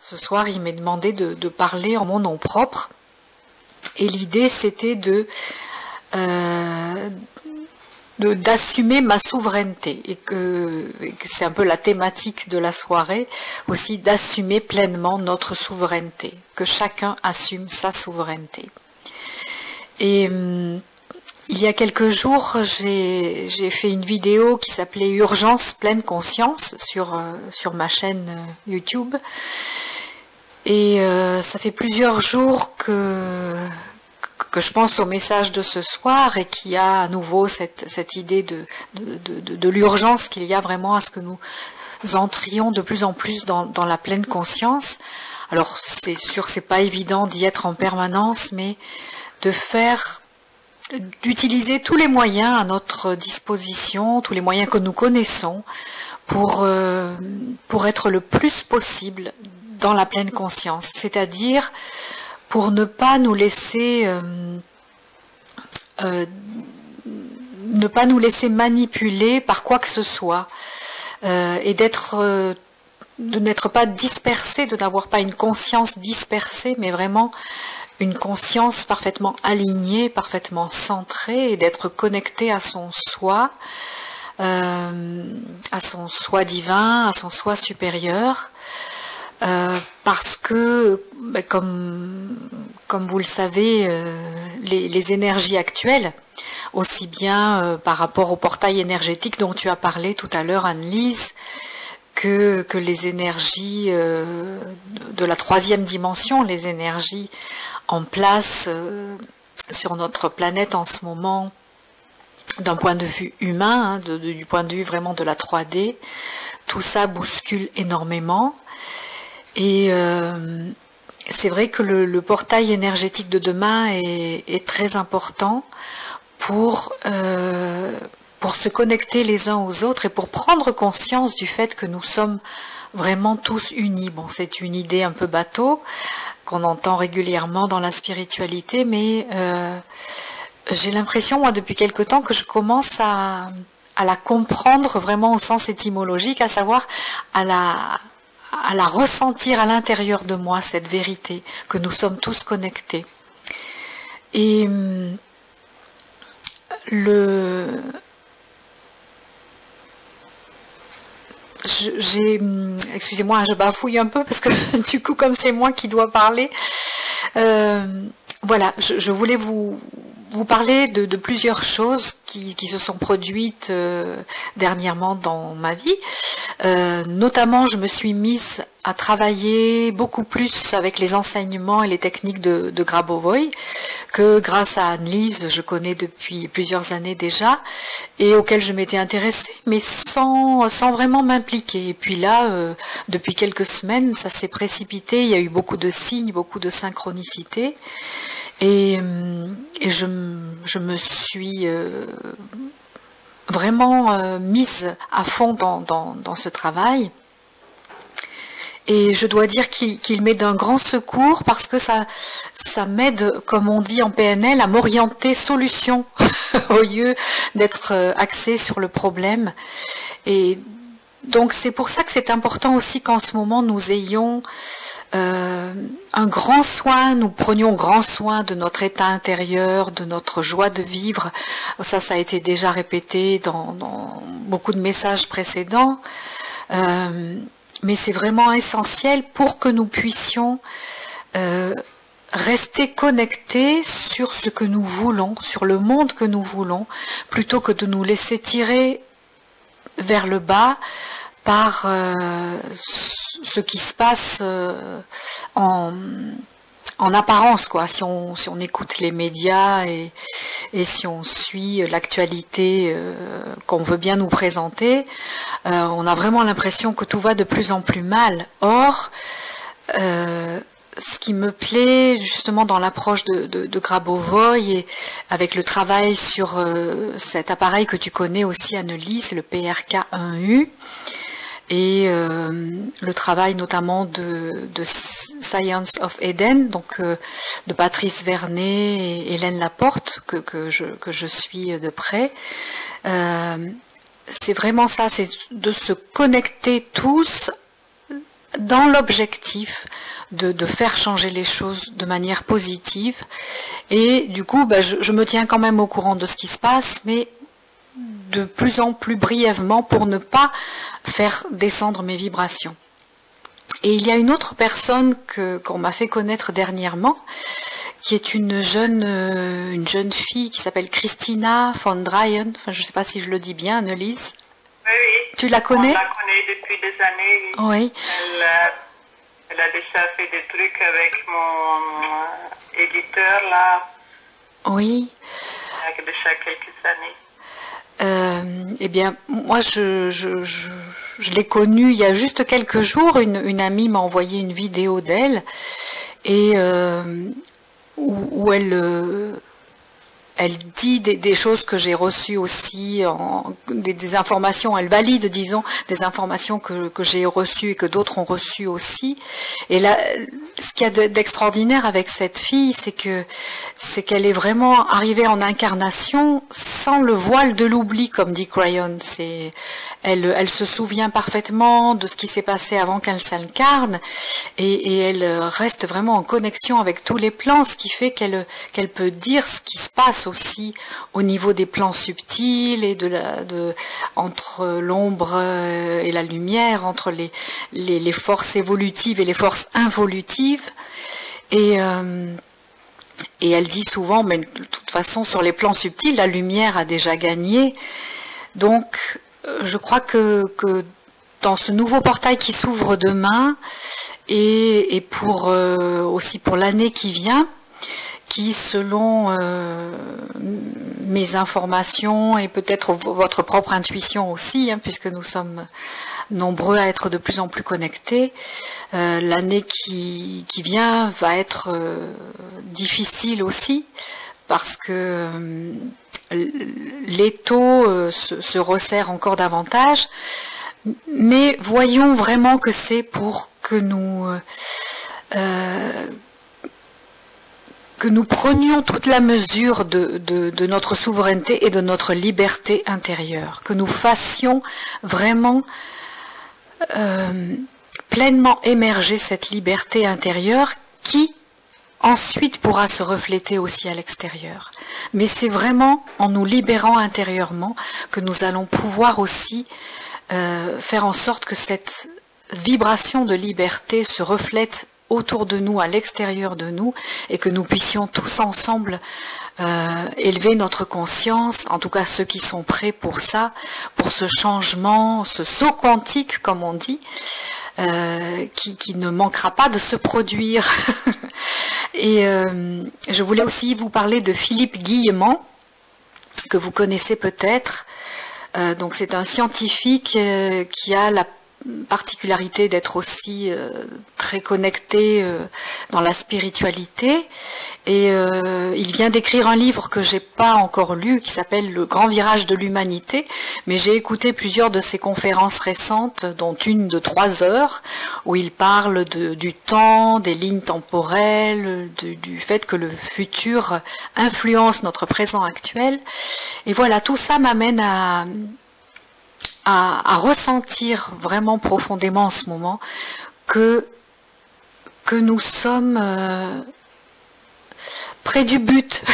Ce soir, il m'est demandé de parler en mon nom propre. Et l'idée, c'était d'assumer ma souveraineté. Et que c'est un peu la thématique de la soirée, aussi d'assumer pleinement notre souveraineté. Que chacun assume sa souveraineté. Et il y a quelques jours, j'ai fait une vidéo qui s'appelait Urgence pleine conscience sur ma chaîne YouTube. Et ça fait plusieurs jours que je pense au message de ce soir et qu'il y a à nouveau cette idée de l'urgence qu'il y a vraiment à ce que nous entrions de plus en plus dans la pleine conscience. Alors c'est sûr que c'est pas évident d'y être en permanence, mais d'utiliser tous les moyens à notre disposition, tous les moyens que nous connaissons pour être le plus possible dans la pleine conscience, c'est-à-dire pour ne pas nous laisser manipuler par quoi que ce soit et de n'être pas dispersé, de n'avoir pas une conscience dispersée, mais vraiment une conscience parfaitement alignée, parfaitement centrée, et d'être connecté à son soi divin, à son soi supérieur. Parce que, comme vous le savez, les énergies actuelles, aussi bien par rapport au portail énergétique dont tu as parlé tout à l'heure, Anne-Lise, que les énergies de la troisième dimension, les énergies en place sur notre planète en ce moment, d'un point de vue humain, du point de vue vraiment de la 3D, tout ça bouscule énormément. Et c'est vrai que le portail énergétique de demain est très important pour se connecter les uns aux autres et pour prendre conscience du fait que nous sommes vraiment tous unis. Bon, c'est une idée un peu bateau qu'on entend régulièrement dans la spiritualité, mais j'ai l'impression, moi, depuis quelque temps, que je commence à la comprendre vraiment au sens étymologique, à savoir à la ressentir à l'intérieur de moi, cette vérité, que nous sommes tous connectés. Et excusez-moi, je bafouille un peu parce que du coup, comme c'est moi qui dois parler, voilà, je voulais vous parler de plusieurs choses qui se sont produites dernièrement dans ma vie. Notamment, je me suis mise à travailler beaucoup plus avec les enseignements et les techniques de Grabovoi, que grâce à Anne-Lise, je connais depuis plusieurs années déjà, et auxquels je m'étais intéressée, mais sans vraiment m'impliquer. Et puis là, depuis quelques semaines, ça s'est précipité, il y a eu beaucoup de signes, beaucoup de synchronicité, et je me suis vraiment mise à fond dans ce travail. Et je dois dire qu'il m'est d'un grand secours parce que ça m'aide, comme on dit en PNL, à m'orienter solution au lieu d'être axé sur le problème. Et donc c'est pour ça que c'est important aussi qu'en ce moment nous ayons un grand soin, nous prenions grand soin de notre état intérieur, de notre joie de vivre. Ça a été déjà répété dans beaucoup de messages précédents. Mais c'est vraiment essentiel pour que nous puissions rester connectés sur ce que nous voulons, sur le monde que nous voulons, plutôt que de nous laisser tirer vers le bas par ce qui se passe en apparence, quoi. Si on écoute les médias et si on suit l'actualité qu'on veut bien nous présenter, on a vraiment l'impression que tout va de plus en plus mal. Or, ce qui me plaît justement dans l'approche de Grabovoi et avec le travail sur cet appareil que tu connais aussi, Anne-Lise, le PRK1U, et le travail notamment de Science of Eden, donc de Patrice Vernet et Hélène Laporte, que je suis de près. C'est vraiment ça, c'est de se connecter tous dans l'objectif de faire changer les choses de manière positive. Et du coup, je me tiens quand même au courant de ce qui se passe, mais de plus en plus brièvement pour ne pas faire descendre mes vibrations. Et il y a une autre personne qu'on m'a fait connaître dernièrement, qui est une jeune fille qui s'appelle Christina von Dreyen. Enfin, je ne sais pas si je le dis bien, Annelise. Oui, oui. Tu la connais? On la connaît depuis des années. Oui. Elle a déjà fait des trucs avec mon éditeur, là. Oui. Il y a déjà quelques années. Eh bien, moi, je l'ai connue il y a juste quelques jours. Une amie m'a envoyé une vidéo d'elle et où elle dit des choses que j'ai reçues aussi, des informations, elle valide, disons, des informations que j'ai reçues et que d'autres ont reçues aussi. Et là, ce qu'il y a d'extraordinaire avec cette fille, c'est qu'elle est vraiment arrivée en incarnation sans le voile de l'oubli, comme dit Cryon. Elle se souvient parfaitement de ce qui s'est passé avant qu'elle s'incarne et elle reste vraiment en connexion avec tous les plans, ce qui fait qu'elle peut dire ce qui se passe aussi au niveau des plans subtils et entre l'ombre et la lumière, entre les forces évolutives et les forces involutives. Et elle dit souvent, mais de toute façon sur les plans subtils, la lumière a déjà gagné. Donc je crois que dans ce nouveau portail qui s'ouvre demain et aussi pour l'année qui vient, qui selon mes informations et peut-être votre propre intuition aussi, hein, puisque nous sommes nombreux à être de plus en plus connectés, l'année qui vient va être difficile aussi parce que l'étau se resserre encore davantage, mais voyons vraiment que c'est pour que nous prenions toute la mesure de notre souveraineté et de notre liberté intérieure, que nous fassions vraiment pleinement émerger cette liberté intérieure qui ensuite pourra se refléter aussi à l'extérieur. Mais c'est vraiment en nous libérant intérieurement que nous allons pouvoir aussi faire en sorte que cette vibration de liberté se reflète autour de nous, à l'extérieur de nous, et que nous puissions tous ensemble élever notre conscience, en tout cas ceux qui sont prêts pour ça, pour ce changement, ce saut quantique, comme on dit, qui ne manquera pas de se produire. Et je voulais aussi vous parler de Philippe Guillemant, que vous connaissez peut-être. Donc c'est un scientifique qui a la particularité d'être aussi très connecté dans la spiritualité, et il vient d'écrire un livre que j'ai pas encore lu qui s'appelle Le Grand Virage de l'Humanité, mais j'ai écouté plusieurs de ses conférences récentes, dont une de 3 heures où il parle du temps, des lignes temporelles, du fait que le futur influence notre présent actuel. Et voilà, tout ça m'amène à ressentir vraiment profondément en ce moment que nous sommes près du but,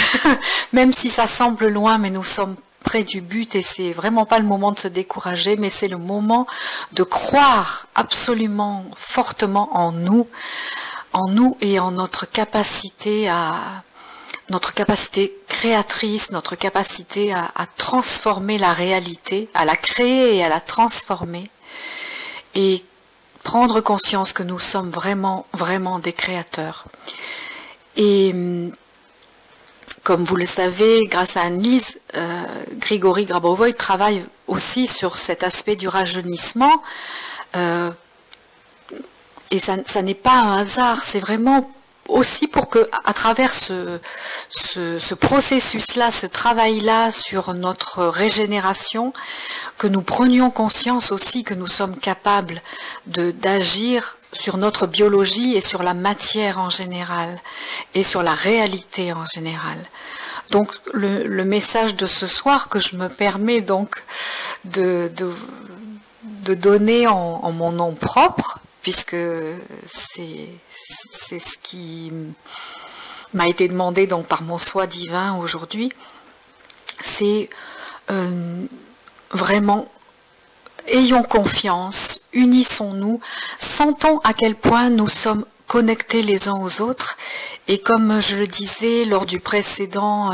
même si ça semble loin, mais nous sommes près du but, et c'est vraiment pas le moment de se décourager, mais c'est le moment de croire absolument fortement en nous et en notre capacité créatrice, notre capacité à transformer la réalité, à la créer et à la transformer, et prendre conscience que nous sommes vraiment, vraiment des créateurs. Et comme vous le savez, grâce à Annelise, Grigory Grabovoy travaille aussi sur cet aspect du rajeunissement, et ça n'est pas un hasard, c'est vraiment aussi pour que, à travers ce processus-là, ce travail-là sur notre régénération, que nous prenions conscience aussi que nous sommes capables d'agir sur notre biologie et sur la matière en général, et sur la réalité en général. Donc le message de ce soir que je me permets donc de donner en mon nom propre, puisque c'est ce qui m'a été demandé donc par mon soi divin aujourd'hui. C'est vraiment, ayons confiance, unissons-nous, sentons à quel point nous sommes connectés les uns aux autres, et comme je le disais lors du précédent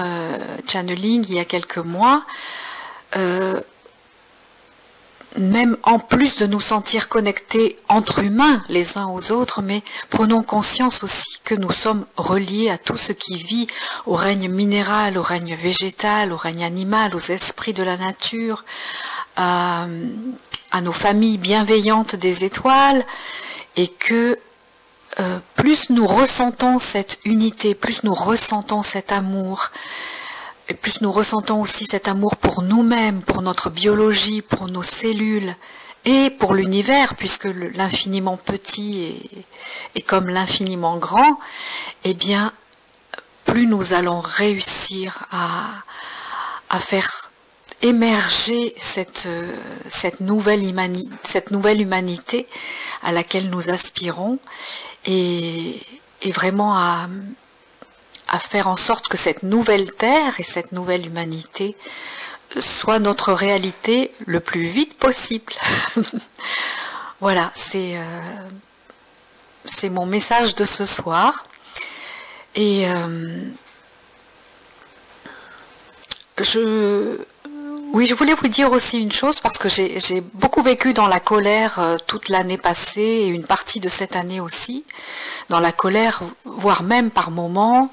channeling il y a quelques mois, même en plus de nous sentir connectés entre humains les uns aux autres, mais prenons conscience aussi que nous sommes reliés à tout ce qui vit, au règne minéral, au règne végétal, au règne animal, aux esprits de la nature, à nos familles bienveillantes des étoiles, et que plus nous ressentons cette unité, plus nous ressentons cet amour, et plus nous ressentons aussi cet amour pour nous-mêmes, pour notre biologie, pour nos cellules et pour l'univers, puisque l'infiniment petit est comme l'infiniment grand, eh bien, plus nous allons réussir à faire émerger cette nouvelle humanité à laquelle nous aspirons, et vraiment à faire en sorte que cette nouvelle terre et cette nouvelle humanité soit notre réalité le plus vite possible. Voilà, c'est mon message de ce soir. Et oui, je voulais vous dire aussi une chose, parce que j'ai beaucoup vécu dans la colère toute l'année passée et une partie de cette année aussi. Dans la colère, voire même par moments,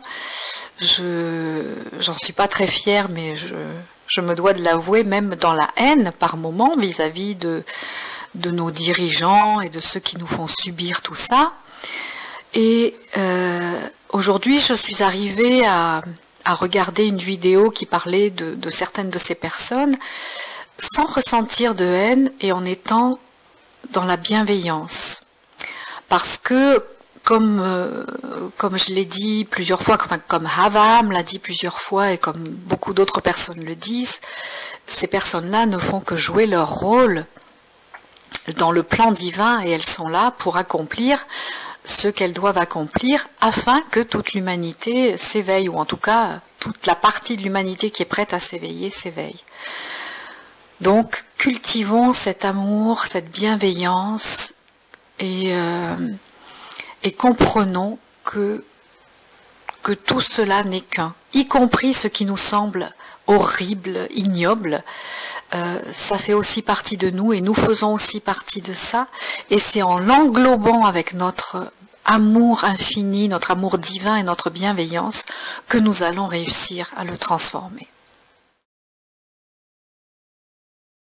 j'en suis pas très fière, mais je me dois de l'avouer, même dans la haine par moments vis-à-vis de nos dirigeants et de ceux qui nous font subir tout ça. Et aujourd'hui, je suis arrivée à regarder une vidéo qui parlait de certaines de ces personnes sans ressentir de haine et en étant dans la bienveillance. Parce que, comme je l'ai dit plusieurs fois, comme Hava me l'a dit plusieurs fois et comme beaucoup d'autres personnes le disent, ces personnes-là ne font que jouer leur rôle dans le plan divin, et elles sont là pour accomplir ce qu'elles doivent accomplir afin que toute l'humanité s'éveille, ou en tout cas toute la partie de l'humanité qui est prête à s'éveiller s'éveille. Donc cultivons cet amour, cette bienveillance, et comprenons que tout cela n'est qu'un, y compris ce qui nous semble horrible, ignoble. Ça fait aussi partie de nous et nous faisons aussi partie de ça, et c'est en l'englobant avec notre amour infini, notre amour divin et notre bienveillance que nous allons réussir à le transformer.